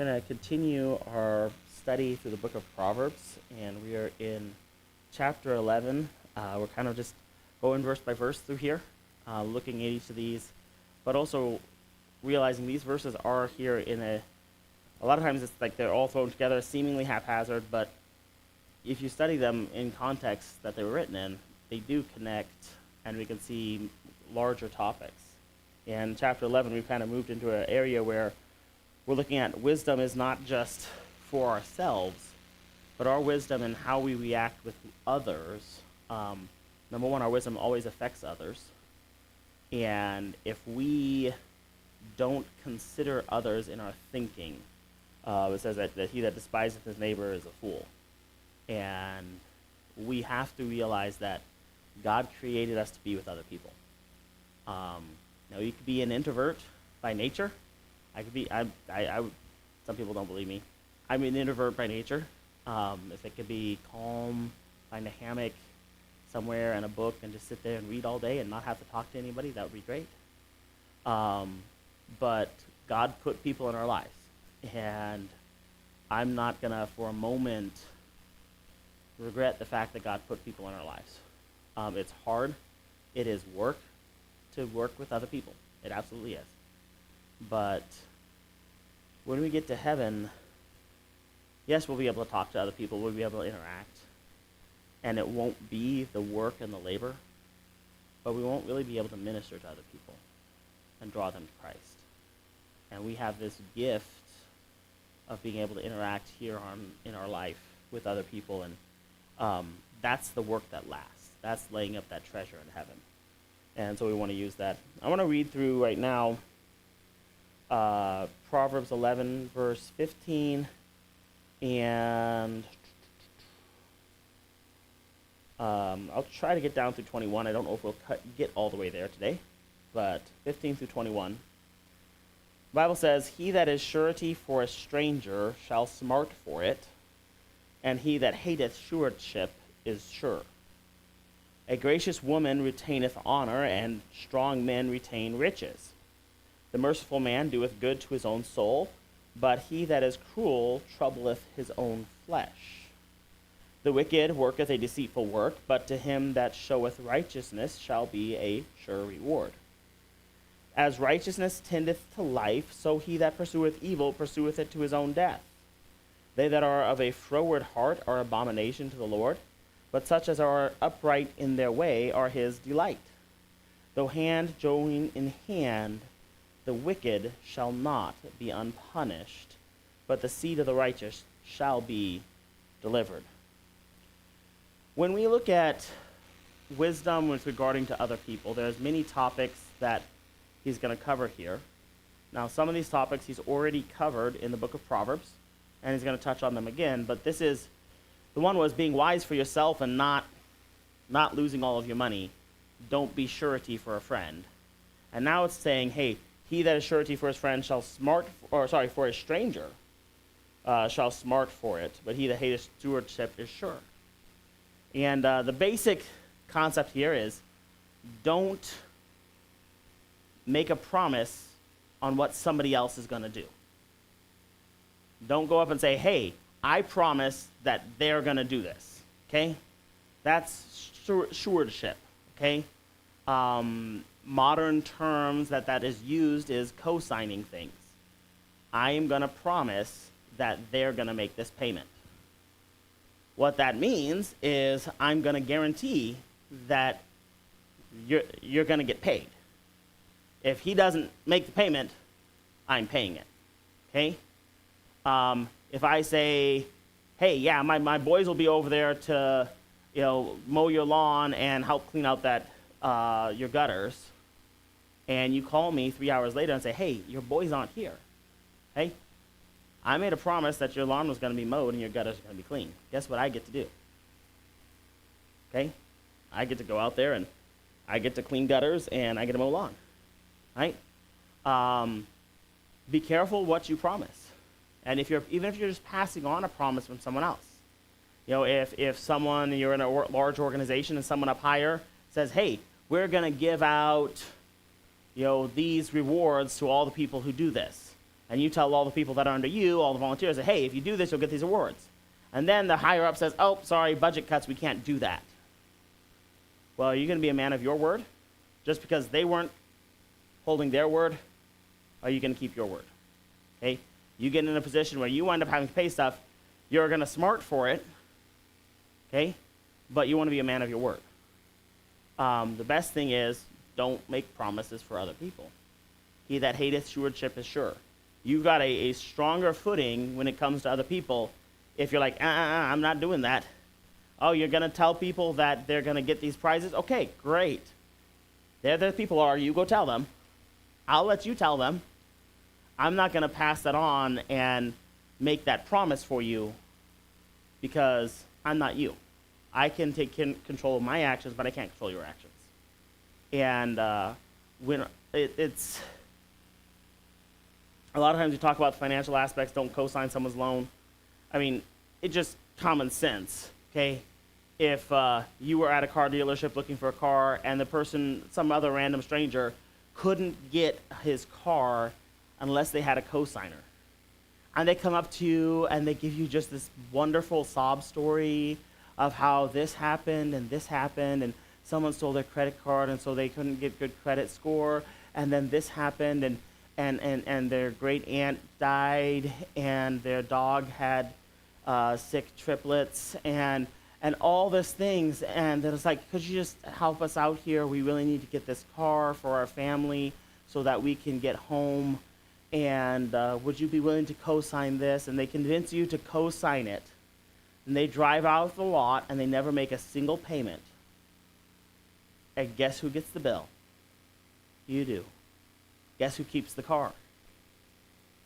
going to continue our study through the book of Proverbs, and we are in chapter 11. We're kind of just going verse by verse through here, looking at each of these, but also realizing these verses are here in a lot of times it's like they're all thrown together, seemingly haphazard, but if you study them in context that they were written in, they do connect, and we can see larger topics. In chapter 11, we've kind of moved into an area where we're looking at wisdom is not just for ourselves, but our wisdom and how we react with others. Number one, our wisdom always affects others. And if we don't consider others in our thinking, it says that he that despiseth his neighbor is a fool. And we have to realize that God created us to be with other people. Now, you could be an introvert by nature. I could be. Some people don't believe me. I'm an introvert by nature. If it could be calm, find a hammock somewhere and a book and just sit there and read all day and not have to talk to anybody, that would be great. But God put people in our lives, and I'm not gonna for a moment regret the fact that God put people in our lives. It's hard. It is work to work with other people. It absolutely is. But when we get to heaven, yes, we'll be able to talk to other people. We'll be able to interact. And it won't be the work and the labor, but we won't really be able to minister to other people and draw them to Christ. And we have this gift of being able to interact here in our life with other people, and that's the work that lasts. That's laying up that treasure in heaven. And so we want to use that. I want to read through right now Proverbs 11, verse 15, and I'll try to get down through 21. I don't know if we'll get all the way there today, but 15 through 21. The Bible says, "He that is surety for a stranger shall smart for it, and he that hateth stewardship is sure. A gracious woman retaineth honor, and strong men retain riches. The merciful man doeth good to his own soul, but he that is cruel troubleth his own flesh. The wicked worketh a deceitful work, but to him that showeth righteousness shall be a sure reward. As righteousness tendeth to life, so he that pursueth evil pursueth it to his own death. They that are of a froward heart are abomination to the Lord, but such as are upright in their way are his delight. Though hand join in hand, the wicked shall not be unpunished, but the seed of the righteous shall be delivered." When we look at wisdom with regarding to other people, there's many topics that he's going to cover here. Now, some of these topics he's already covered in the book of Proverbs, and he's going to touch on them again, but this is, the one was being wise for yourself and not losing all of your money. Don't be surety for a friend. And now it's saying, hey, he that is surety for his friend shall for a stranger shall smart for it, but he that hateth stewardship is sure. And the basic concept here is don't make a promise on what somebody else is going to do. Don't go up and say, hey, I promise that they're going to do this, okay? That's stewardship, okay? Modern terms that is used is co-signing things. I am going to promise that they're going to make this payment. What that means is I'm going to guarantee that you're going to get paid. If he doesn't make the payment, I'm paying it, okay? If I say, hey, yeah, my boys will be over there to, mow your lawn and help clean out that your gutters, and you call me 3 hours later and say, hey, your boys aren't here. Hey, I made a promise that your lawn was going to be mowed and your gutters are going to be clean. Guess what I get to do? Okay? I get to go out there and I get to clean gutters and I get to mow lawn. Right? Be careful what you promise. And even if you're just passing on a promise from someone else. If someone, you're in a large organization and someone up higher says, hey, we're going to give out, these rewards to all the people who do this. And you tell all the people that are under you, all the volunteers, that, hey, if you do this, you'll get these awards. And then the higher up says, oh, sorry, budget cuts, we can't do that. Well, are you going to be a man of your word? Just because they weren't holding their word, are you going to keep your word? Okay? You get in a position where you wind up having to pay stuff, you're going to smart for it, okay? But you want to be a man of your word. The best thing is, don't make promises for other people. He that hateth stewardship is sure. You've got a stronger footing when it comes to other people. If you're like, I'm not doing that. Oh, you're going to tell people that they're going to get these prizes? Okay, great. There the people are. You go tell them. I'll let you tell them. I'm not going to pass that on and make that promise for you because I'm not you. I can take control of my actions, but I can't control your actions. And when it's a lot of times we talk about the financial aspects, don't co-sign someone's loan. I mean, it's just common sense, okay? If you were at a car dealership looking for a car and the person, some other random stranger, couldn't get his car unless they had a co-signer. And they come up to you and they give you just this wonderful sob story of how this happened and someone stole their credit card and so they couldn't get good credit score, and then this happened and their great aunt died and their dog had sick triplets and all these things, and then it's like, could you just help us out here? We really need to get this car for our family so that we can get home, and would you be willing to co-sign this? And they convince you to co-sign it, and they drive out the lot and they never make a single payment. And guess who gets the bill? You do. Guess who keeps the car?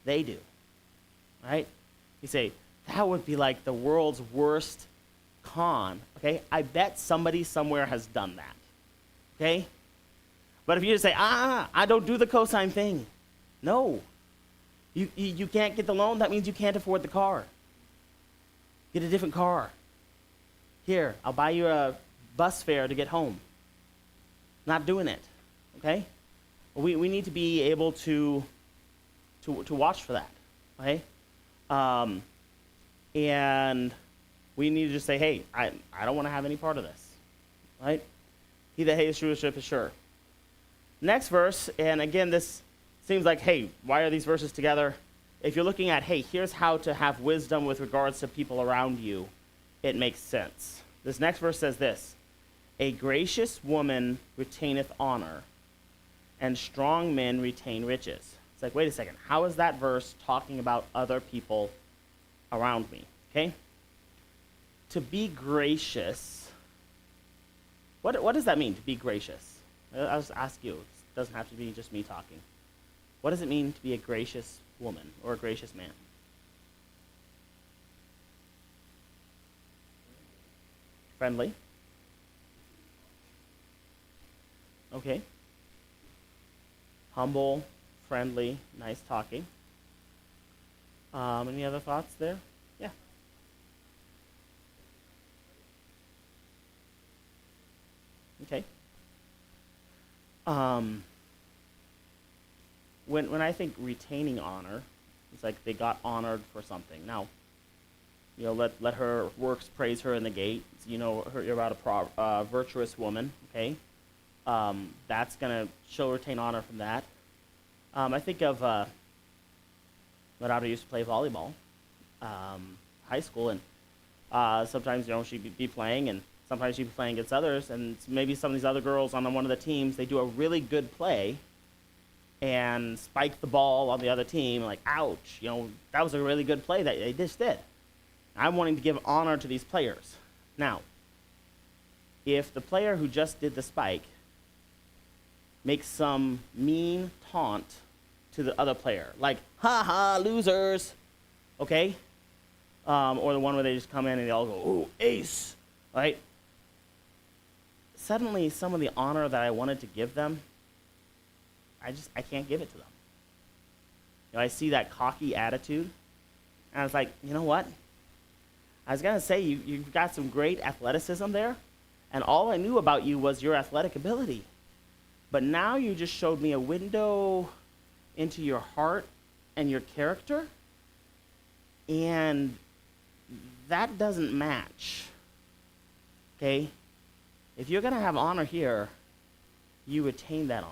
They do. Right? You say, that would be like the world's worst con. Okay? I bet somebody somewhere has done that. Okay? But if you just say, I don't do the cosign thing. No. You can't get the loan, that means you can't afford the car. Get a different car. Here, I'll buy you a bus fare to get home. Not doing it. Okay? We need to be able to watch for that. Okay? And we need to just say, hey, I don't want to have any part of this. Right? He that hateth stewardship is sure. Next verse, and again, this seems like, hey, why are these verses together? If you're looking at, hey, here's how to have wisdom with regards to people around you, it makes sense. This next verse says this: a gracious woman retaineth honor, and strong men retain riches. It's like, wait a second, how is that verse talking about other people around me? Okay? To be gracious, what does that mean, to be gracious? I'll just ask you. It doesn't have to be just me talking. What does it mean to be a gracious woman or a gracious man? Friendly. Okay. Humble, friendly, nice talking. Any other thoughts there? Yeah. Okay. When I think retaining honor, it's like they got honored for something. Now, let her works praise her in the gate. You're about a virtuous woman, okay? That's going to she'll retain honor from that. I think of my daughter used to play volleyball, high school, and sometimes she'd be playing, and sometimes she'd be playing against others, and maybe some of these other girls on one of the teams, they do a really good play and spike the ball on the other team, like, ouch, that was a really good play that they just did. I'm wanting to give honor to these players. Now, if the player who just did the spike makes some mean taunt to the other player, like, ha, losers, okay? Or the one where they just come in and they all go, ooh, ace, right? Suddenly, some of the honor that I wanted to give them, I can't give it to them. I see that cocky attitude, and I was like, you know what? I was going to say, you've got some great athleticism there, and all I knew about you was your athletic ability. But now you just showed me a window into your heart and your character, and that doesn't match. Okay? If you're going to have honor here, you attain that honor.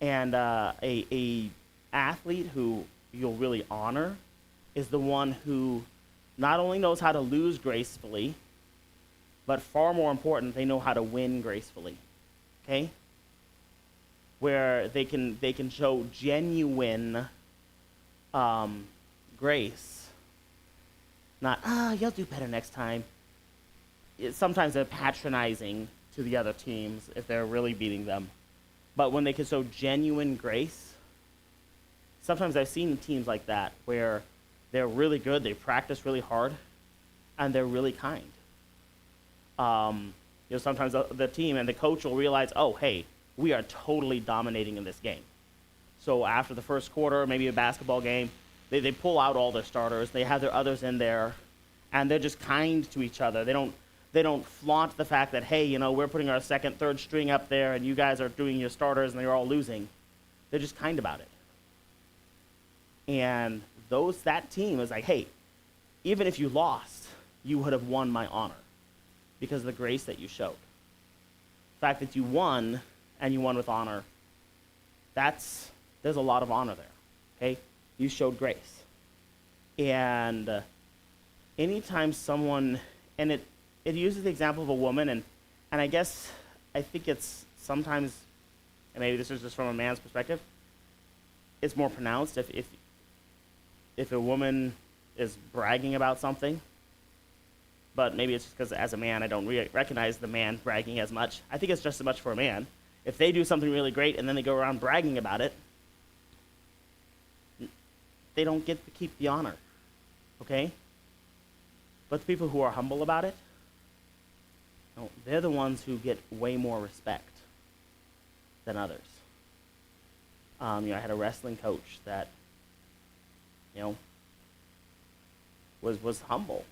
And a athlete who you'll really honor is the one who not only knows how to lose gracefully, but far more important, they know how to win gracefully. Okay? Where they can show genuine grace. Not, you'll do better next time. Sometimes they're patronizing to the other teams if they're really beating them. But when they can show genuine grace, sometimes I've seen teams like that where they're really good, they practice really hard, and they're really kind. Sometimes the team and the coach will realize, oh, hey, we are totally dominating in this game. So after the first quarter, maybe a basketball game, they pull out all their starters, they have their others in there, and they're just kind to each other. They don't flaunt the fact that, hey, we're putting our second, third string up there, and you guys are doing your starters, and they're all losing. They're just kind about it. And that team is like, hey, even if you lost, you would have won my honor because of the grace that you showed. The fact that you won, and you won with honor, there's a lot of honor there, okay? You showed grace. And anytime someone, and it uses the example of a woman, and I think it's sometimes, and maybe this is just from a man's perspective, it's more pronounced if a woman is bragging about something, but maybe it's just because as a man I don't recognize the man bragging as much. I think it's just as much for a man. If they do something really great and then they go around bragging about it, they don't get to keep the honor, okay? But the people who are humble about it, they're the ones who get way more respect than others. I had a wrestling coach that, was humble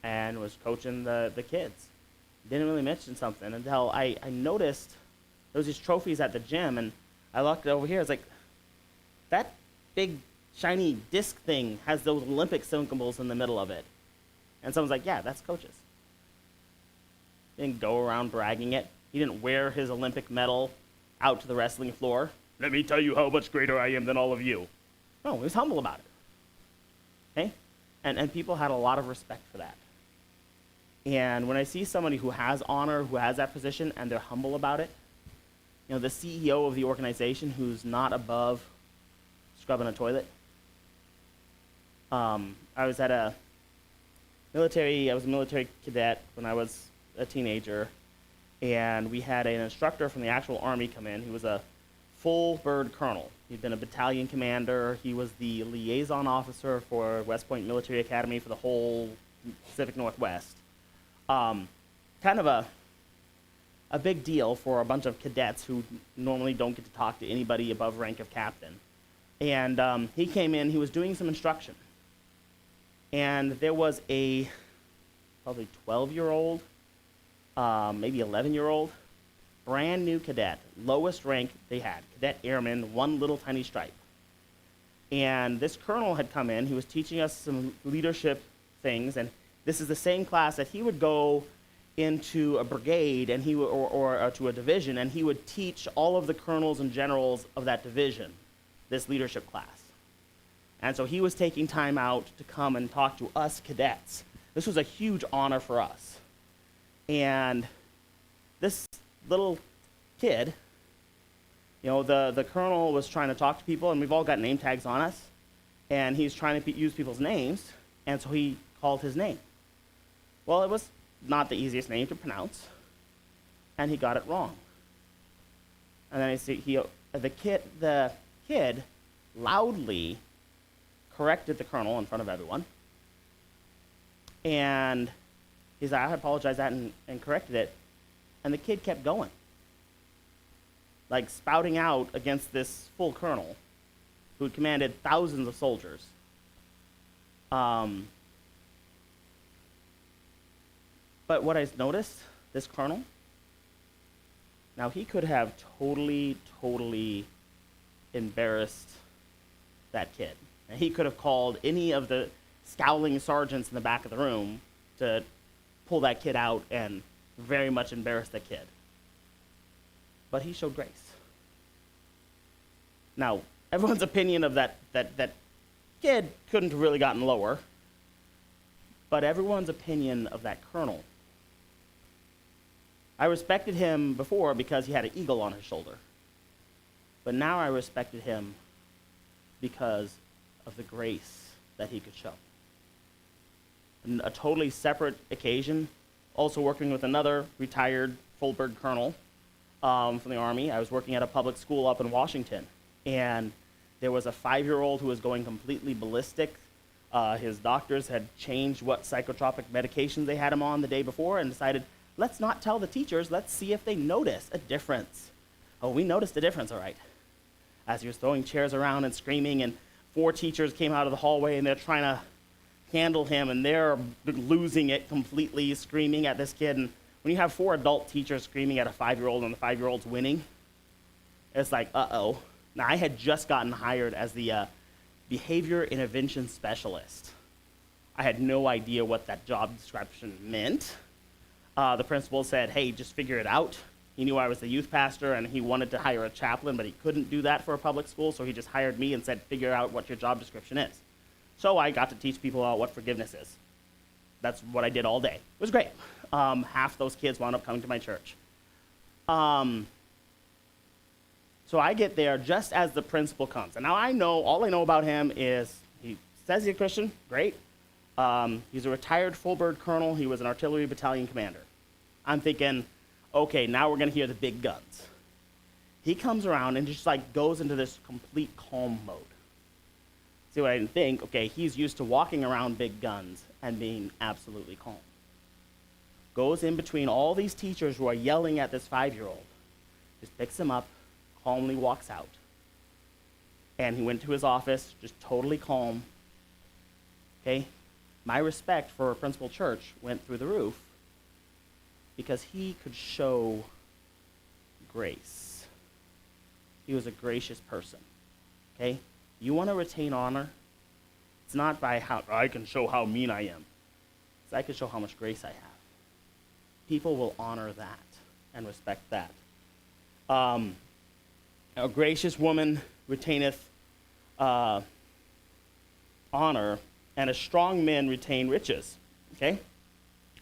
and was coaching the kids. Didn't really mention something until I noticed there was these trophies at the gym, and I looked over here. I was like, that big shiny disc thing has those Olympic symbols in the middle of it. And someone's like, yeah, that's coaches. He didn't go around bragging it. He didn't wear his Olympic medal out to the wrestling floor. Let me tell you how much greater I am than all of you. No, he was humble about it. Okay? And people had a lot of respect for that. And when I see somebody who has honor, who has that position, and they're humble about it, the CEO of the organization who's not above scrubbing a toilet. I was a military cadet when I was a teenager, and we had an instructor from the actual Army come in. He was a full bird colonel. He'd been a battalion commander. He was the liaison officer for West Point Military Academy for the whole Pacific Northwest. Kind of a big deal for a bunch of cadets who normally don't get to talk to anybody above rank of captain. And he came in, he was doing some instruction. And there was a probably 12-year-old, maybe 11-year-old, brand new cadet, lowest rank they had, cadet airman, one little tiny stripe. And this colonel had come in, he was teaching us some leadership things, and this is the same class that he would go into a brigade and or to a division, and he would teach all of the colonels and generals of that division this leadership class. And so he was taking time out to come and talk to us cadets. This was a huge honor for us. And this little kid, the colonel was trying to talk to people, and we've all got name tags on us, and he's trying to use people's names, and so he called his name. Well, it was not the easiest name to pronounce, and he got it wrong. And then the kid loudly corrected the colonel in front of everyone, and he said, I apologize that and corrected it, and the kid kept going, like spouting out against this full colonel who had commanded thousands of soldiers. But what I noticed, this colonel, now he could have totally embarrassed that kid. And he could have called any of the scowling sergeants in the back of the room to pull that kid out and very much embarrass the kid. But he showed grace. Now, everyone's opinion of that kid couldn't have really gotten lower, but everyone's opinion of that colonel. I respected him before because he had an eagle on his shoulder. But now I respected him because of the grace that he could show. On a totally separate occasion, also working with another retired full-bird colonel from the Army. I was working at a public school up in Washington, and there was a 5-year-old who was going completely ballistic. His doctors had changed what psychotropic medications they had him on the day before and decided, let's not tell the teachers, let's see if they notice a difference. Oh, we noticed a difference, all right. As he was throwing chairs around and screaming, and 4 teachers came out of the hallway, and they're trying to handle him, and they're losing it completely, screaming at this kid. And when you have 4 adult teachers screaming at a 5-year-old and the 5-year-old's winning, it's like, uh-oh. Now, I had just gotten hired as the behavior intervention specialist. I had no idea what that job description meant. The principal said, hey, just figure it out. He knew I was the youth pastor, and he wanted to hire a chaplain, but he couldn't do that for a public school, so he just hired me and said, figure out what your job description is. So I got to teach people what forgiveness is. That's what I did all day. It was great. Half those kids wound up coming to my church. So I get there just as the principal comes. And now all I know about him is he says he's a Christian, great. He's a retired full-bird colonel. He was an artillery battalion commander. I'm thinking, okay, now we're going to hear the big guns. He comes around and just goes into this complete calm mode. See what I didn't think? Okay, he's used to walking around big guns and being absolutely calm. Goes in between all these teachers who are yelling at this 5-year-old, just picks him up, calmly walks out. And he went to his office, just totally calm. Okay? My respect for Principal Church went through the roof because he could show grace. He was a gracious person. Okay? You want to retain honor? It's not by how I can show how mean I am. It's I can show how much grace I have. People will honor that and respect that. A gracious woman retaineth honor, and a strong man retain riches. Okay?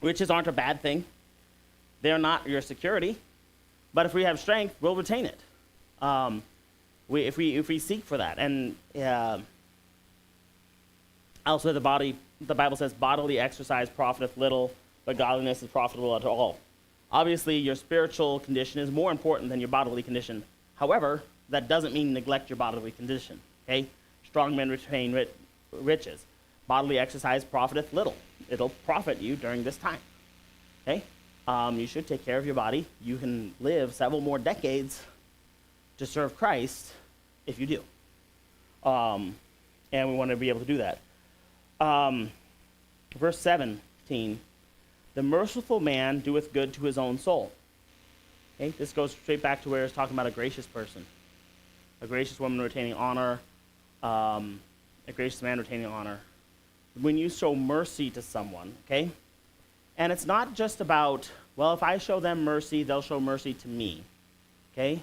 Riches aren't a bad thing. They're not your security. But if we have strength, we'll retain it. If we seek for that. And also the Bible says, bodily exercise profiteth little, but godliness is profitable at all. Obviously, your spiritual condition is more important than your bodily condition. However, that doesn't mean neglect your bodily condition. Okay? Strong men retain riches. Bodily exercise profiteth little. It'll profit you during this time. Okay? You should take care of your body. You can live several more decades to serve Christ if you do. And we want to be able to do that. Verse 17, the merciful man doeth good to his own soul. Okay? This goes straight back to where it's talking about a gracious person. A gracious woman retaining honor. A gracious man retaining honor. When you show mercy to someone, okay? And it's not just about, well, if I show them mercy, they'll show mercy to me. Okay?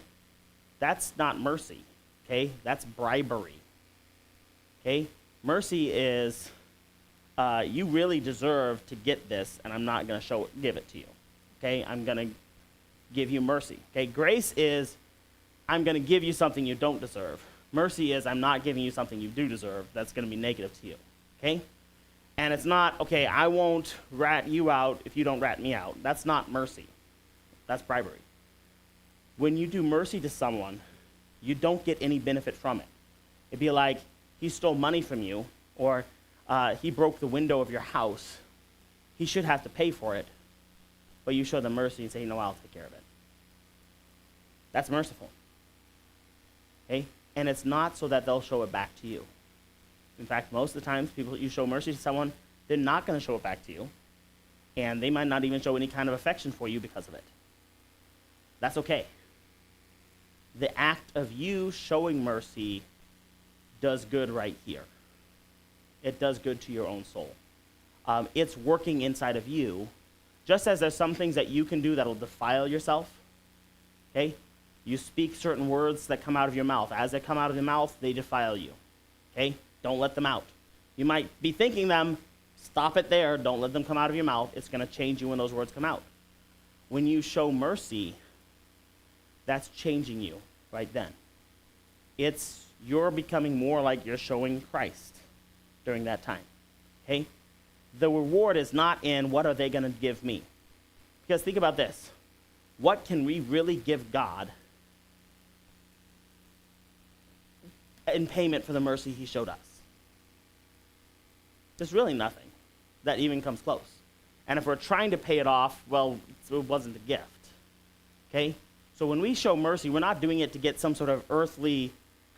That's not mercy. Okay? That's bribery. Okay? Mercy is, you really deserve to get this, and I'm not going to give it to you. Okay? I'm going to give you mercy. Okay? Grace is, I'm going to give you something you don't deserve. Mercy is, I'm not giving you something you do deserve that's going to be negative to you. Okay? And it's not, okay, I won't rat you out if you don't rat me out. That's not mercy. That's bribery. When you do mercy to someone, you don't get any benefit from it. It'd be like he stole money from you, or he broke the window of your house. He should have to pay for it, but you show them mercy and say, no, I'll take care of it. That's merciful. Okay? And it's not so that they'll show it back to you. In fact, most of the times, you show mercy to someone, they're not going to show it back to you. And they might not even show any kind of affection for you because of it. That's okay. The act of you showing mercy does good right here. It does good to your own soul. It's working inside of you, just as there's some things that you can do that'll defile yourself, okay? You speak certain words that come out of your mouth. As they come out of your mouth, they defile you, okay? Don't let them out. You might be thinking them, stop it there, don't let them come out of your mouth. It's going to change you when those words come out. When you show mercy, that's changing you right then. You're becoming more like you're showing Christ during that time, okay? The reward is not in what are they going to give me. Because think about this. What can we really give God in payment for the mercy he showed us? There's really nothing that even comes close. And if we're trying to pay it off, well, it wasn't a gift, okay? So when we show mercy, we're not doing it to get some sort of earthly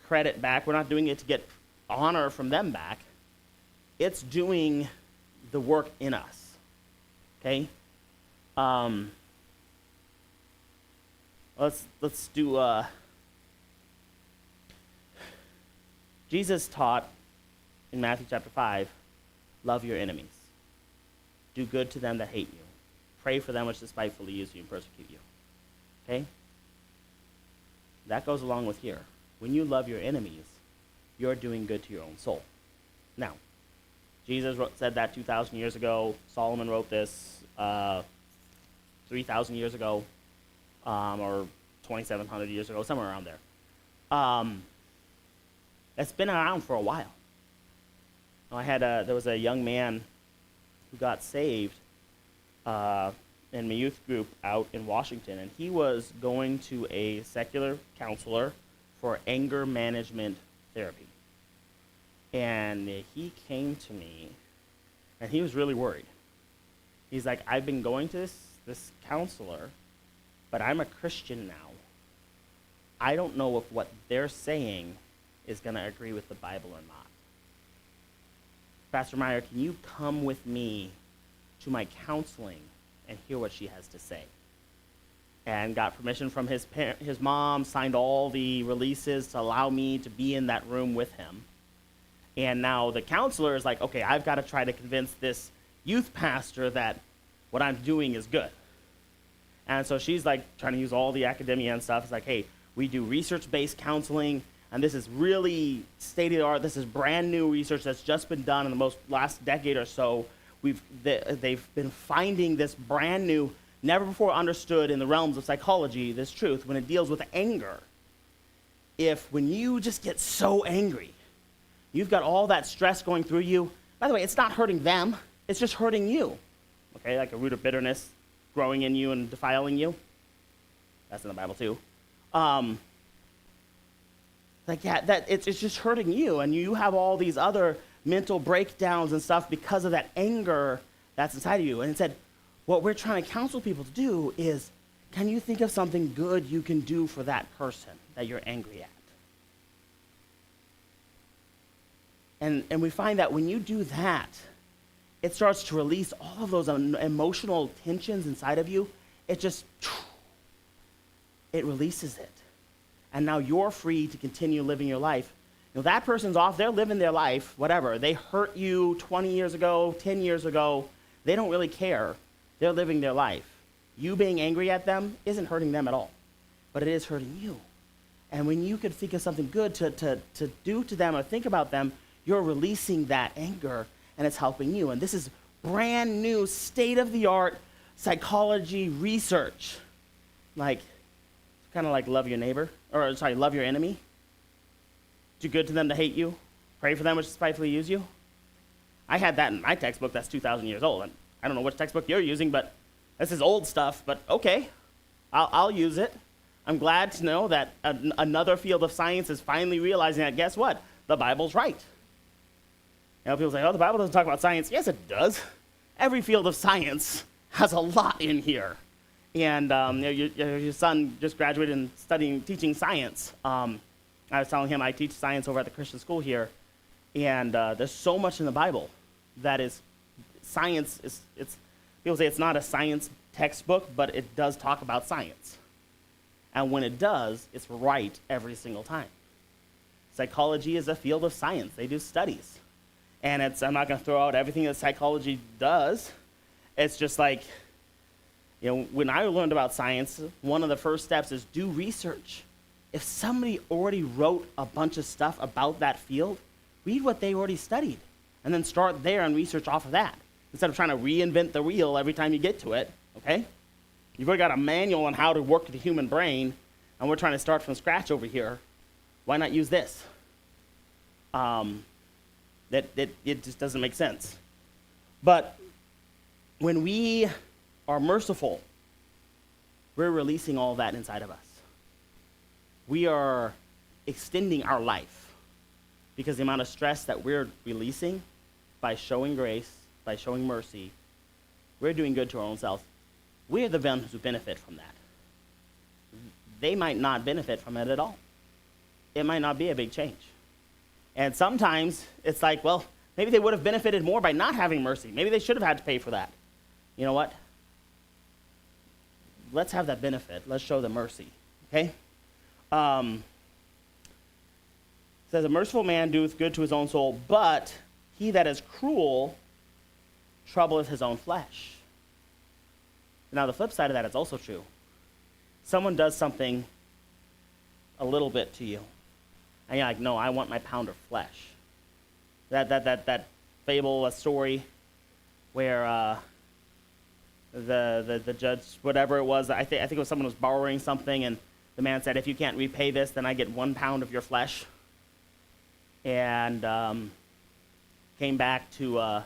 credit back. We're not doing it to get honor from them back. It's doing the work in us, okay? Let's do, Jesus taught in Matthew chapter 5, love your enemies. Do good to them that hate you. Pray for them which despitefully use you and persecute you. Okay? That goes along with here. When you love your enemies, you're doing good to your own soul. Now, Jesus said that 2,000 years ago. Solomon wrote this 3,000 years ago, or 2,700 years ago, somewhere around there. It's been around for a while. There was a young man who got saved in my youth group out in Washington, and he was going to a secular counselor for anger management therapy. And he came to me, and he was really worried. He's like, I've been going to this counselor, but I'm a Christian now. I don't know if what they're saying is going to agree with the Bible or not. Pastor Meyer, can you come with me to my counseling and hear what she has to say? And got permission from his mom, signed all the releases to allow me to be in that room with him. And now the counselor is like, okay, I've got to try to convince this youth pastor that what I'm doing is good. And so she's like trying to use all the academia and stuff. It's like, hey, we do research-based counseling, and this is really state-of-the-art. This is brand new research that's just been done in the last decade or so. They've been finding this brand new, never before understood in the realms of psychology, this truth, when it deals with anger. When you just get so angry, you've got all that stress going through you. By the way, it's not hurting them. It's just hurting you. Okay, like a root of bitterness growing in you and defiling you. That's in the Bible too. It's just hurting you, and you have all these other mental breakdowns and stuff because of that anger that's inside of you. And it said, what we're trying to counsel people to do is, can you think of something good you can do for that person that you're angry at? And we find that when you do that, it starts to release all of those emotional tensions inside of you. It releases it. And now you're free to continue living your life. That person's off, they're living their life, whatever. They hurt you 20 years ago, 10 years ago. They don't really care. They're living their life. You being angry at them isn't hurting them at all, but it is hurting you. And when you could think of something good to do to them or think about them, you're releasing that anger, and it's helping you. And this is brand new, state-of-the-art psychology research. Kind of like love your neighbor, love your enemy. Do good to them to hate you. Pray for them which despitefully use you. I had that in my textbook that's 2,000 years old. And I don't know which textbook you're using, but this is old stuff. But okay, I'll use it. I'm glad to know that another field of science is finally realizing that, guess what? The Bible's right. People say, oh, the Bible doesn't talk about science. Yes, it does. Every field of science has a lot in here. And your son just graduated and teaching science. I was telling him I teach science over at the Christian school here, and there's so much in the Bible that is science. People say it's not a science textbook, but it does talk about science. And when it does, it's right every single time. Psychology is a field of science. They do studies. And I'm not going to throw out everything that psychology does. It's just like, when I learned about science, one of the first steps is do research. If somebody already wrote a bunch of stuff about that field, read what they already studied, and then start there and research off of that, instead of trying to reinvent the wheel every time you get to it, okay? You've already got a manual on how to work the human brain, and we're trying to start from scratch over here. Why not use this? It just doesn't make sense. But when we are merciful, we're releasing all that inside of us. We are extending our life because the amount of stress that we're releasing by showing grace, by showing mercy, we're doing good to our own selves. We're the ones who benefit from that. They might not benefit from it at all. It might not be a big change. And sometimes it's like, well, maybe they would have benefited more by not having mercy. Maybe they should have had to pay for that. You know what? Let's have that benefit. Let's show them mercy, okay? It says, a merciful man doeth good to his own soul, but he that is cruel troubleth his own flesh. Now, the flip side of that is also true. Someone does something a little bit to you, and you're like, no, I want my pound of flesh. That fable, a story where the judge, whatever it was, I think it was someone was borrowing something, and the man said, if you can't repay this, then I get 1 pound of your flesh. And came back to,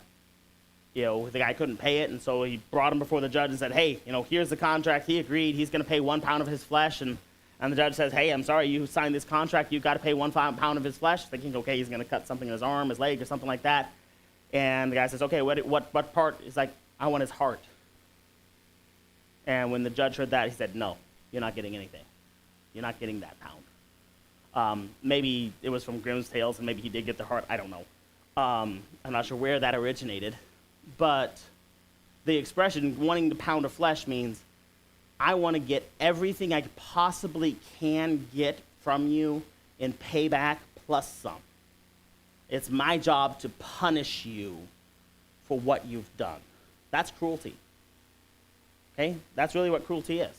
the guy couldn't pay it, and so he brought him before the judge and said, hey, here's the contract. He agreed. He's going to pay 1 pound of his flesh. And the judge says, hey, I'm sorry, you signed this contract. You've got to pay 1 pound of his flesh, thinking, okay, he's going to cut something in his arm, his leg, or something like that. And the guy says, okay, what part? He's like, I want his heart. And when the judge heard that, he said, no, you're not getting anything. You're not getting that pound. Maybe it was from Grimm's Tales, and maybe he did get the heart. I don't know. I'm not sure where that originated. But the expression, wanting the pound of flesh, means I want to get everything I possibly can get from you in payback plus some. It's my job to punish you for what you've done. That's cruelty. Okay? That's really what cruelty is.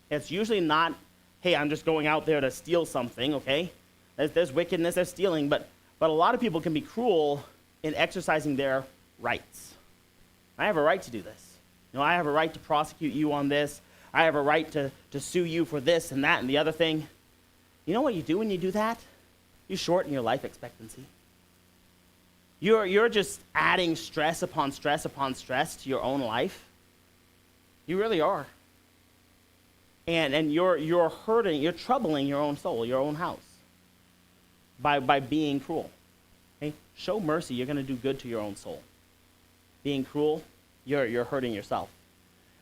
It's usually not, hey, I'm just going out there to steal something, okay? There's wickedness, there's stealing, but a lot of people can be cruel in exercising their rights. I have a right to do this. I have a right to prosecute you on this. I have a right to sue you for this and that and the other thing. You know what you do when you do that? You shorten your life expectancy. You're just adding stress upon stress upon stress to your own life. You really are. And you're hurting, you're troubling your own soul, your own house by being cruel. Okay? Show mercy, you're going to do good to your own soul. Being cruel, you're hurting yourself.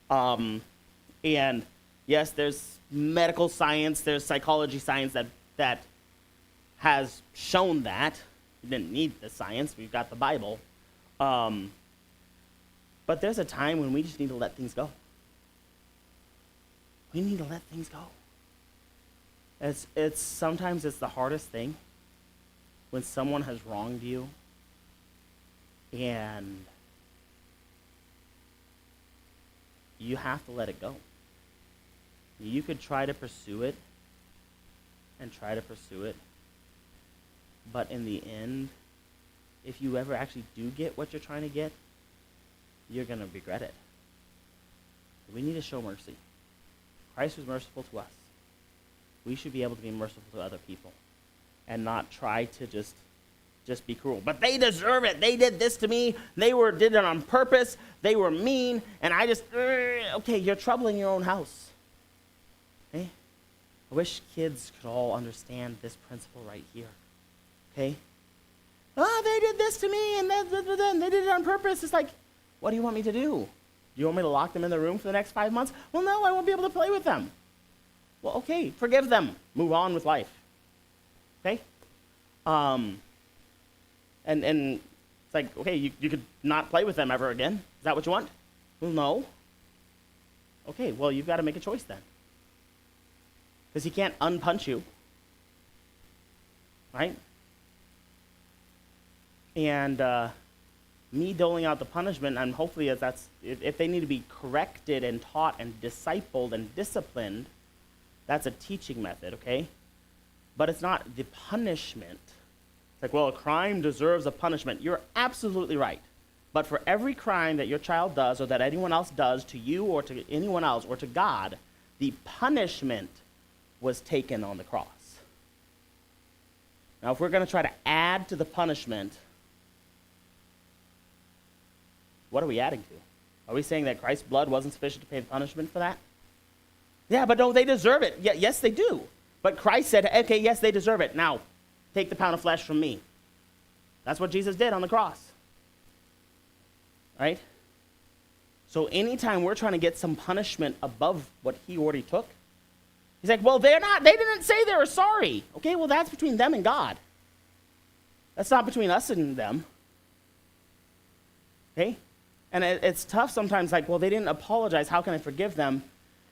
And yes, there's medical science, there's psychology science that has shown that. We didn't need the science, we've got the Bible. But there's a time when we just need to let things go. We need to let things go. Sometimes it's the hardest thing when someone has wronged you and you have to let it go. You could try to pursue it and try to pursue it, but in the end, if you ever actually do get what you're trying to get, you're going to regret it. We need to show mercy. Christ was merciful to us. We should be able to be merciful to other people and not try to just be cruel. But they deserve it. They did this to me. They did it on purpose. They were mean, and I just, okay, you're troubling your own house. Okay? I wish kids could all understand this principle right here. Okay? Oh, they did this to me, and then they did it on purpose. It's like, what do you want me to do? You want me to lock them in the room for the next 5 months? Well, no, I won't be able to play with them. Well, okay, forgive them. Move on with life. Okay? And it's like, okay, you could not play with them ever again. Is that what you want? Well, no. Okay, well, you've got to make a choice then. Because he can't unpunch you. right? And me doling out the punishment, and hopefully if they need to be corrected and taught and discipled and disciplined, that's a teaching method, okay? But it's not the punishment. It's like, well, a crime deserves a punishment. You're absolutely right. But for every crime that your child does or that anyone else does to you or to anyone else or to God, the punishment was taken on the cross. Now, if we're going to try to add to the punishment, what are we adding to? Are we saying that Christ's blood wasn't sufficient to pay the punishment for that? Yeah, but don't they deserve it? Yeah, yes, they do. But Christ said, okay, yes, they deserve it. Now, take the pound of flesh from me. That's what Jesus did on the cross. Right? So anytime we're trying to get some punishment above what he already took, he's like, well, they didn't say they were sorry. Okay, well, that's between them and God. That's not between us and them. Okay? And it's tough sometimes, like, well, they didn't apologize. How can I forgive them?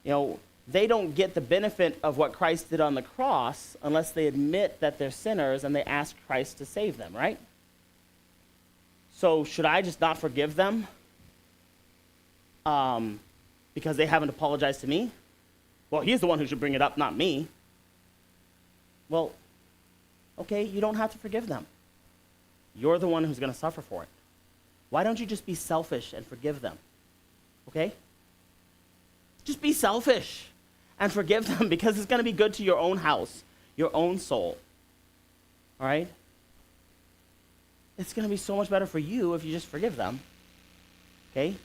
You know, they don't get the benefit of what Christ did on the cross unless they admit that they're sinners and they ask Christ to save them, right? So should I just not forgive them because they haven't apologized to me? Well, he's the one who should bring it up, not me. Well, okay, you don't have to forgive them. You're the one who's going to suffer for it. Why don't you just be selfish and forgive them? Okay? Just be selfish and forgive them because it's going to be good to your own house, your own soul. All right? It's going to be so much better for you if you just forgive them. Okay?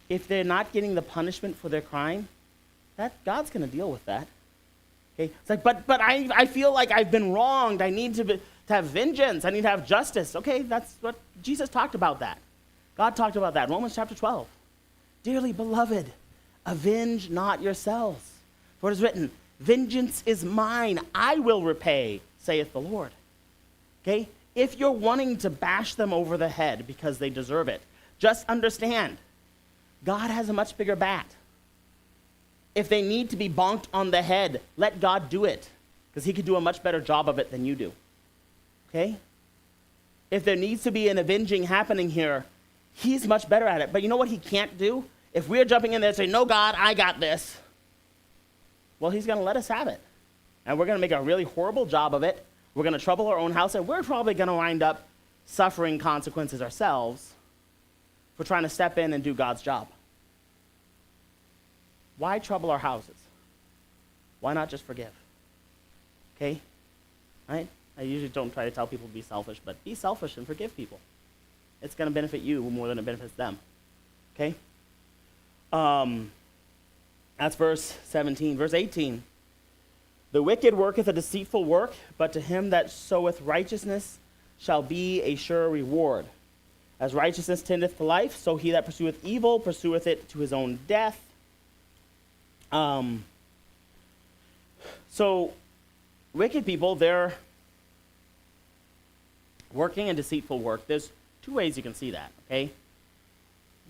If they're not getting the punishment for their crime, God's going to deal with that. Okay? It's like, but I feel like I've been wronged. I need to have vengeance. I need to have justice. Okay, that's what Jesus talked about that. God talked about that. Romans chapter 12. Dearly beloved, avenge not yourselves. For it is written, vengeance is mine. I will repay, saith the Lord. Okay? If you're wanting to bash them over the head because they deserve it, just understand, God has a much bigger bat. If they need to be bonked on the head, let God do it, because he could do a much better job of it than you do. Okay? If there needs to be an avenging happening here, he's much better at it. But you know what he can't do? If we're jumping in there and saying, no, God, I got this, well, he's going to let us have it. And we're going to make a really horrible job of it. We're going to trouble our own house, and we're probably going to wind up suffering consequences ourselves for trying to step in and do God's job. Why trouble our houses? Why not just forgive? Okay? Right? I usually don't try to tell people to be selfish, but be selfish and forgive people. It's going to benefit you more than it benefits them. Okay? That's verse 17. Verse 18. The wicked worketh a deceitful work, but to him that soweth righteousness shall be a sure reward. As righteousness tendeth to life, so he that pursueth evil pursueth it to his own death. So wicked people, they're working in deceitful work. There's two ways you can see that, okay?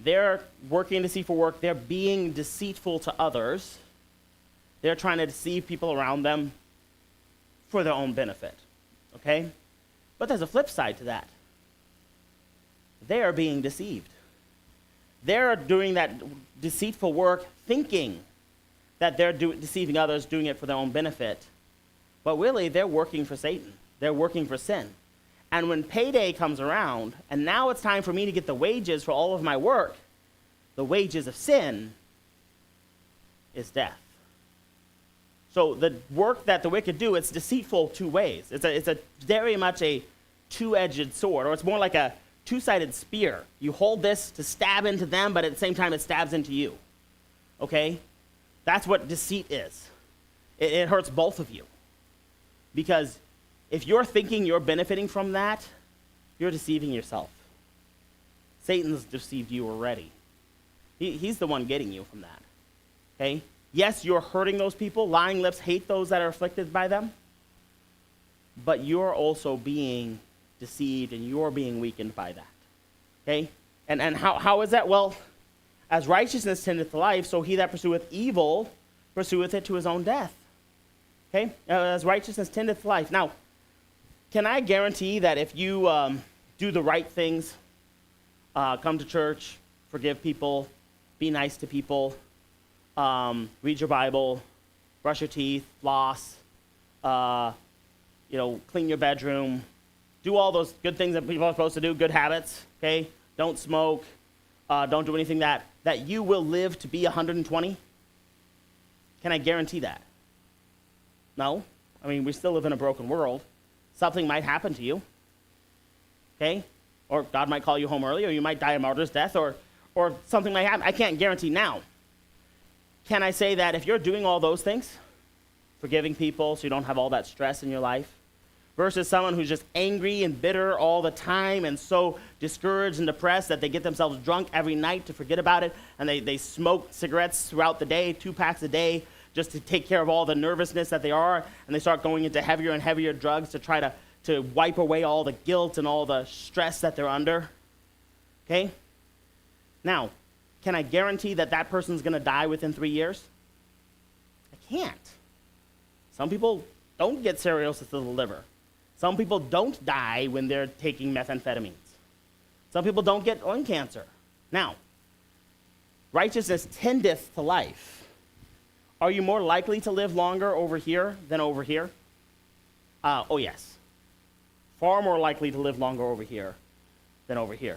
They're working in deceitful work. They're being deceitful to others. They're trying to deceive people around them for their own benefit, okay? But there's a flip side to that. They are being deceived. They're doing that deceitful work thinking that they're deceiving others, doing it for their own benefit. But really, they're working for Satan. They're working for sin. And when payday comes around, and now it's time for me to get the wages for all of my work, the wages of sin is death. So the work that the wicked do, it's deceitful two ways. It's a very much a two-edged sword, or it's more like a two-sided spear. You hold this to stab into them, but at the same time it stabs into you. Okay? That's what deceit is. It hurts both of you. Because if you're thinking you're benefiting from that, you're deceiving yourself. Satan's deceived you already. He's the one getting you from that. Okay? Yes, you're hurting those people. Lying lips hate those that are afflicted by them. But you're also being deceived and you're being weakened by that. Okay? And how is that? Well, as righteousness tendeth to life, so he that pursueth evil pursueth it to his own death. Okay? As righteousness tendeth to life. Now, Can I guarantee that if you do the right things, come to church, forgive people, be nice to people, read your Bible, brush your teeth, floss, clean your bedroom, do all those good things that people are supposed to do, good habits, okay? Don't smoke, don't do anything that you will live to be 120? Can I guarantee that? No. I mean, we still live in a broken world. Something might happen to you, okay? Or God might call you home early, or you might die a martyr's death, or something might happen. I can't guarantee now. Can I say that if you're doing all those things, forgiving people so you don't have all that stress in your life, versus someone who's just angry and bitter all the time and so discouraged and depressed that they get themselves drunk every night to forget about it, and they smoke cigarettes throughout the day, 2 packs a day, just to take care of all the nervousness that they are, and they start going into heavier and heavier drugs to try to wipe away all the guilt and all the stress that they're under, okay? Now, can I guarantee that person's going to die within 3 years? I can't. Some people don't get cirrhosis of the liver. Some people don't die when they're taking methamphetamines. Some people don't get lung cancer. Now, righteousness tendeth to life. Are you more likely to live longer over here than over here? Oh, yes. Far more likely to live longer over here than over here.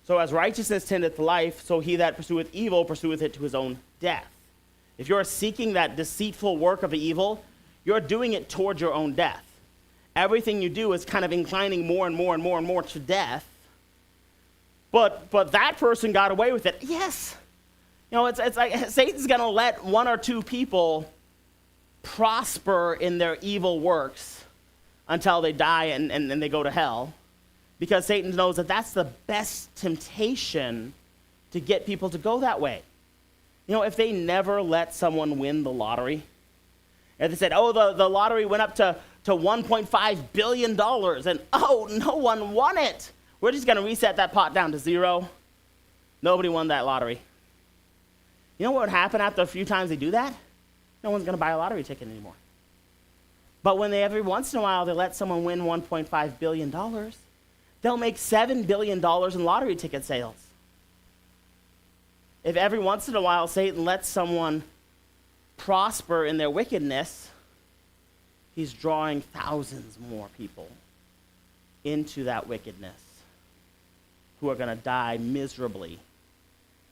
So as righteousness tendeth to life, so he that pursueth evil pursueth it to his own death. If you're seeking that deceitful work of the evil, you're doing it toward your own death. Everything you do is kind of inclining more and more and more and more to death. But that person got away with it. Yes. It's like Satan's going to let 1 or 2 people prosper in their evil works until they die and they go to hell, because Satan knows that that's the best temptation to get people to go that way. If they never let someone win the lottery, if they said, oh, the lottery went up to $1.5 billion, and oh, no one won it, we're just going to reset that pot down to 0. Nobody won that lottery. You know what would happen after a few times they do that? No one's going to buy a lottery ticket anymore. But when every once in a while they let someone win $1.5 billion, they'll make $7 billion in lottery ticket sales. If every once in a while Satan lets someone prosper in their wickedness, he's drawing thousands more people into that wickedness who are going to die miserably.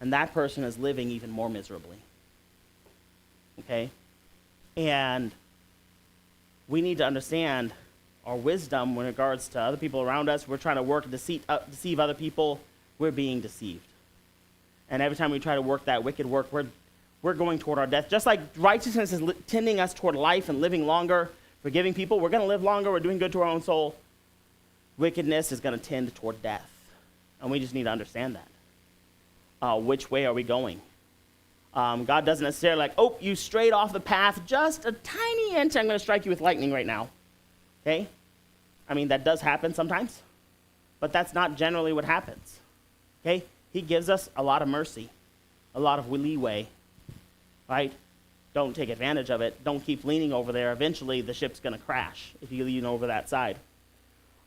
And that person is living even more miserably. Okay? And we need to understand our wisdom in regards to other people around us. We're trying to work to deceive other people. We're being deceived. And every time we try to work that wicked work, we're going toward our death. Just like righteousness is tending us toward life and living longer, forgiving people, we're going to live longer, we're doing good to our own soul. Wickedness is going to tend toward death. And we just need to understand that. Which way are we going? God doesn't necessarily like, oh, you strayed off the path just a tiny inch, I'm going to strike you with lightning right now. Okay? I mean, that does happen sometimes, but that's not generally what happens. Okay? He gives us a lot of mercy, a lot of leeway, right? Don't take advantage of it. Don't keep leaning over there. Eventually, the ship's going to crash if you lean over that side.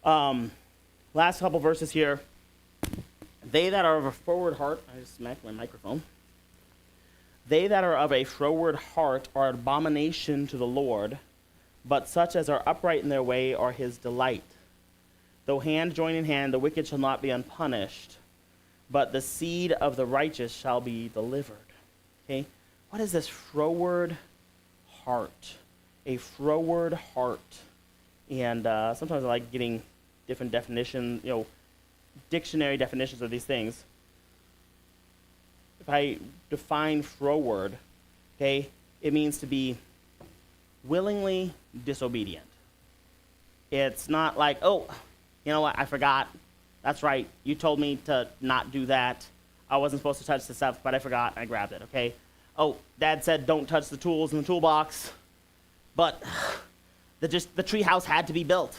Last couple verses here. They that are of a froward heart, I just smacked my microphone. They that are of a froward heart are abomination to the Lord, but such as are upright in their way are his delight. Though hand join in hand, the wicked shall not be unpunished, but the seed of the righteous shall be delivered. Okay? What is this froward heart? A froward heart. And sometimes I like getting different definitions, dictionary definitions of these things. If I define froward, okay, it means to be willingly disobedient. It's not like, oh, you know what, I forgot. That's right, you told me to not do that. I wasn't supposed to touch the stuff, but I forgot, and I grabbed it, okay? Oh, Dad said don't touch the tools in the toolbox, but the tree house had to be built,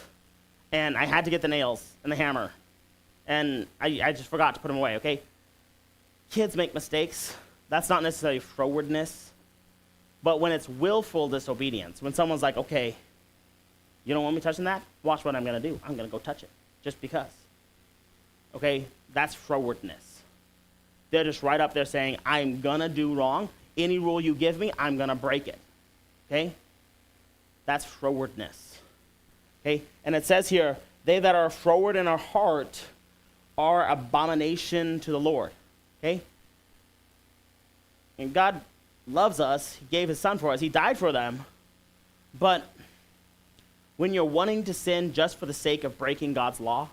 and I had to get the nails and the hammer, and I just forgot to put them away, okay? Kids make mistakes. That's not necessarily frowardness, but when it's willful disobedience, when someone's like, okay, You don't want me touching that? Watch what I'm going to do. I'm going to go touch it just because. Okay? That's frowardness. They're just right up there saying, I'm going to do wrong. Any rule you give me, I'm going to break it. Okay? That's frowardness. Okay? And it says here, they that are froward in our heart are abomination to the Lord. Okay? And God loves us. He gave his son for us. He died for them. But when you're wanting to sin just for the sake of breaking God's law,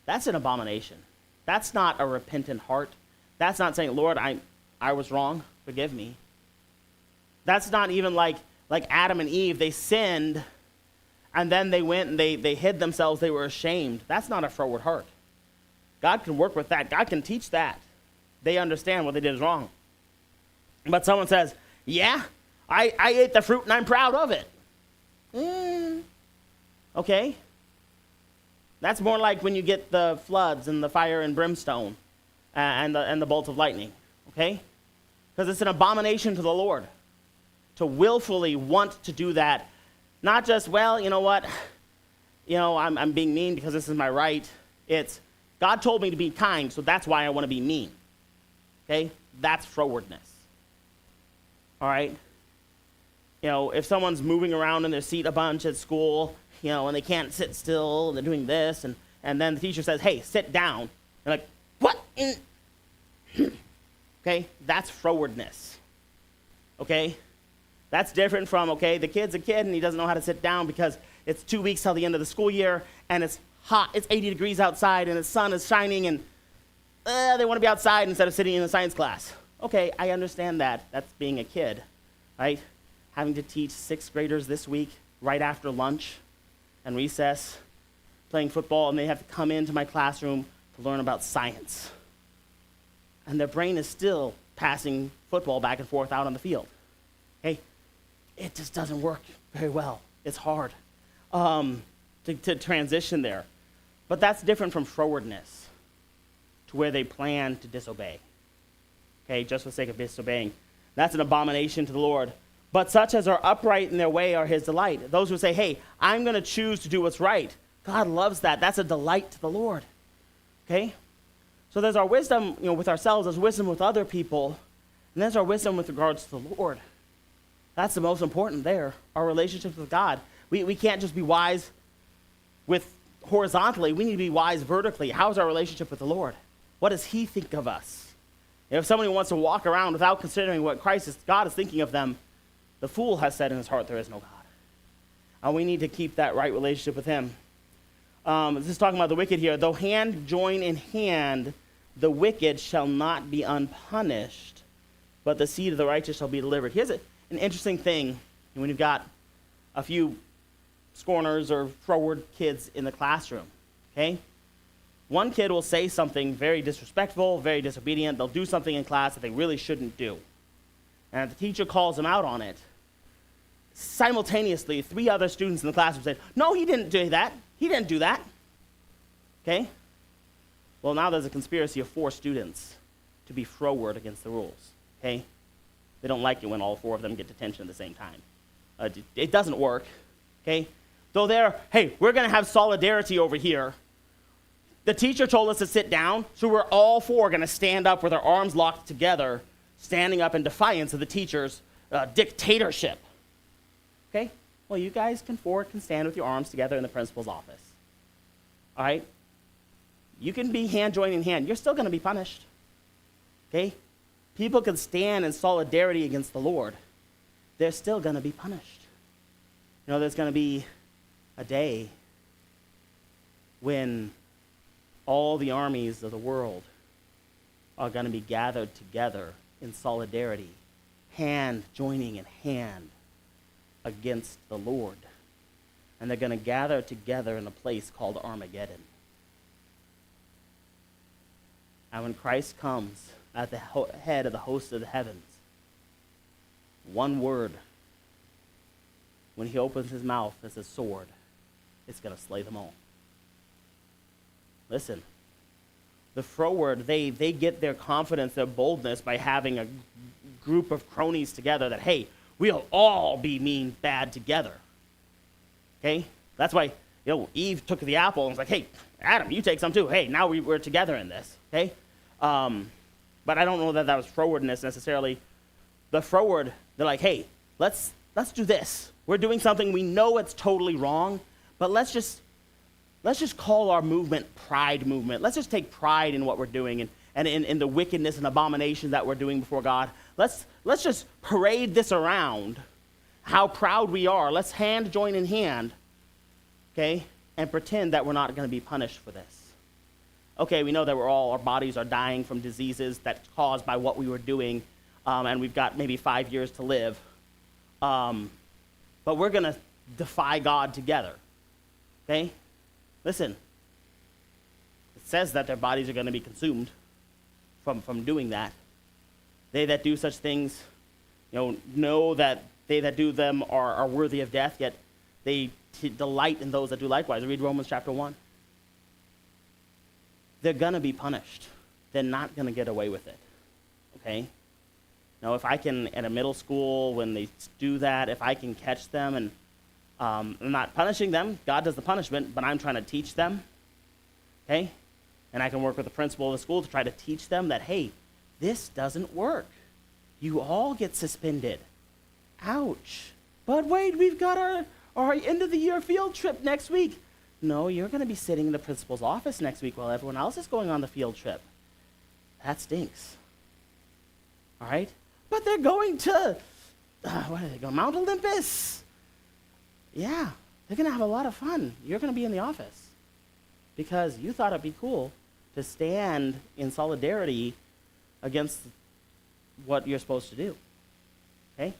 that's an abomination. That's not a repentant heart. That's not saying, Lord, I was wrong. Forgive me. That's not even like Adam and Eve. They sinned, and then they went and they hid themselves. They were ashamed. That's not a froward heart. God can work with that. God can teach that. They understand what they did is wrong. But someone says, yeah, I ate the fruit and I'm proud of it. Okay. That's more like when you get the floods and the fire and brimstone and the bolts of lightning. Okay? Because it's an abomination to the Lord to willfully want to do that. Not just, well, you know what? I'm being mean because this is my right. It's, God told me to be kind, so that's why I want to be mean. Okay? That's frowardness. All right? If someone's moving around in their seat a bunch at school, and they can't sit still, and they're doing this, and then the teacher says, hey, sit down. They're like, what? Okay? That's frowardness. Okay? That's different from, okay, the kid's a kid and he doesn't know how to sit down because it's 2 weeks till the end of the school year and it's hot, it's 80 degrees outside and the sun is shining and they want to be outside instead of sitting in a science class. Okay, I understand that. That's being a kid, right? Having to teach sixth graders this week right after lunch and recess, playing football, and they have to come into my classroom to learn about science. And their brain is still passing football back and forth out on the field. Okay? It just doesn't work very well. It's hard to transition there. But that's different from frowardness, to where they plan to disobey. Okay, just for the sake of disobeying. That's an abomination to the Lord. But such as are upright in their way are his delight. Those who say, hey, I'm going to choose to do what's right. God loves that. That's a delight to the Lord. Okay? So there's our wisdom, with ourselves. There's wisdom with other people. And there's our wisdom with regards to the Lord. That's the most important there, our relationships with God. We can't just be wise with horizontally. We need to be wise vertically. How's our relationship with the Lord? What does he think of us? If somebody wants to walk around without considering what God is thinking of them, the fool has said in his heart, there is no God. And we need to keep that right relationship with him. This is talking about the wicked here. Though hand join in hand, the wicked shall not be unpunished, but the seed of the righteous shall be delivered. Here's an interesting thing when you've got a few scorners or froward kids in the classroom, okay? One kid will say something very disrespectful, very disobedient. They'll do something in class that they really shouldn't do. And if the teacher calls them out on it, simultaneously, 3 other students in the classroom say, no, he didn't do that. He didn't do that. Okay? Well, now there's a conspiracy of 4 students to be froward against the rules. Okay? They don't like it when all 4 of them get detention at the same time. It doesn't work. Okay? Though hey, we're going to have solidarity over here. The teacher told us to sit down, so we're all 4 going to stand up with our arms locked together, standing up in defiance of the teacher's dictatorship. Okay? Well, you guys can stand with your arms together in the principal's office. All right? You can be hand joining hand. You're still going to be punished. Okay? People can stand in solidarity against the Lord. They're still going to be punished. There's going to be a day when all the armies of the world are going to be gathered together in solidarity, hand joining in hand against the Lord. And they're going to gather together in a place called Armageddon. And when Christ comes at the head of the host of the heavens, one word, when he opens his mouth as a sword, it's going to slay them all. Listen, the froward, they get their confidence, their boldness by having a group of cronies together that, hey, we'll all be mean bad together. Okay? That's why, Eve took the apple and was like, hey, Adam, you take some too. Hey, now we're together in this. Okay? But I don't know that was frowardness necessarily. The froward, they're like, hey, let's do this. We're doing something we know it's totally wrong, but let's just call our movement pride movement. Let's just take pride in what we're doing and in the wickedness and abomination that we're doing before God. Let's just parade this around, how proud we are. Let's join in hand, okay, and pretend that we're not going to be punished for this. Okay, we know that our bodies are dying from diseases that's caused by what we were doing, and we've got maybe 5 years to live. But we're going to defy God together, okay? Listen, it says that their bodies are going to be consumed from doing that. They that do such things, know that they that do them are worthy of death, yet they delight in those that do likewise. Read Romans chapter 1. They're going to be punished. They're not going to get away with it, okay? Now, if I can, at a middle school, when they do that, if I can catch them and I'm not punishing them, God does the punishment, but I'm trying to teach them, okay? And I can work with the principal of the school to try to teach them that, hey, this doesn't work. You all get suspended. Ouch. But wait, we've got our end of the year field trip next week. No, you're going to be sitting in the principal's office next week while everyone else is going on the field trip. That stinks. All right? But they're going to, where are they going? Mount Olympus. Yeah, they're going to have a lot of fun. You're going to be in the office because you thought it'd be cool to stand in solidarity against what you're supposed to do. Okay?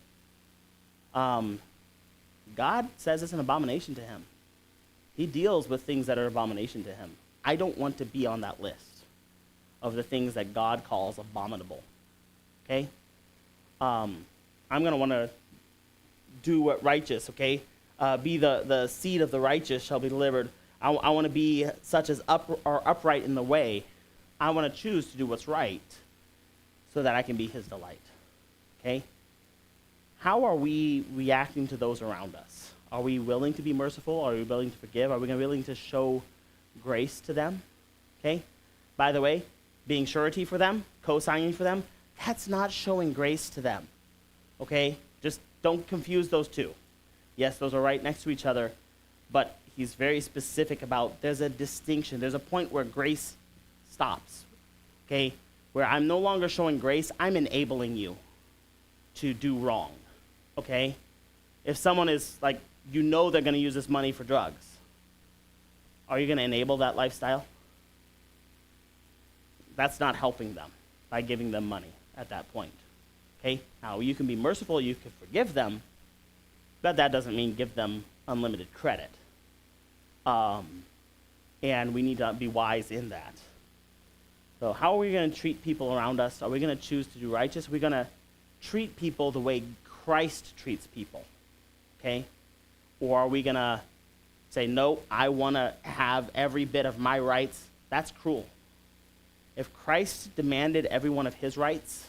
God says it's an abomination to him. He deals with things that are abomination to him. I don't want to be on that list of the things that God calls abominable. Okay? I'm going to want to do what righteous, okay? Be the seed of the righteous shall be delivered. I want to be such as upright in the way. I want to choose to do what's right so that I can be his delight. Okay? How are we reacting to those around us? Are we willing to be merciful? Are we willing to forgive? Are we willing to show grace to them? Okay? By the way, being surety for them, co-signing for them, that's not showing grace to them. Okay? Just don't confuse those two. Yes, those are right next to each other, but he's very specific about there's a distinction. There's a point where grace stops. Okay? Where I'm no longer showing grace, I'm enabling you to do wrong. Okay? If someone is like, they're going to use this money for drugs, are you going to enable that lifestyle? That's not helping them by giving them money at that point. Okay? Now, you can be merciful, you can forgive them, but that doesn't mean give them unlimited credit. And we need to be wise in that. So how are we going to treat people around us? Are we going to choose to do righteous? Are we going to treat people the way Christ treats people? Okay? Or are we going to say, no, I want to have every bit of my rights? That's cruel. If Christ demanded every one of his rights,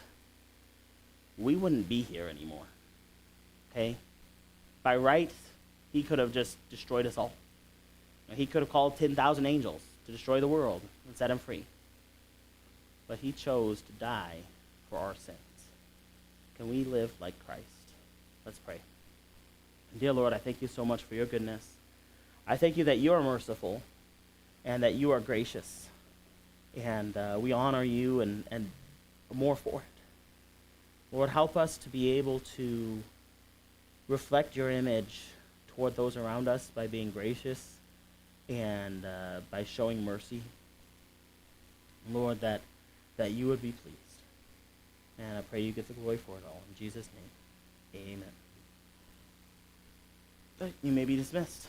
we wouldn't be here anymore. Okay? By right, he could have just destroyed us all. He could have called 10,000 angels to destroy the world and set him free. But he chose to die for our sins. Can we live like Christ? Let's pray. Dear Lord, I thank you so much for your goodness. I thank you that you are merciful and that you are gracious. And we honor you and more for it. Lord, help us to be able to reflect your image toward those around us by being gracious and by showing mercy. Lord, that you would be pleased. And I pray you get the glory for it all. In Jesus' name, amen. You may be dismissed.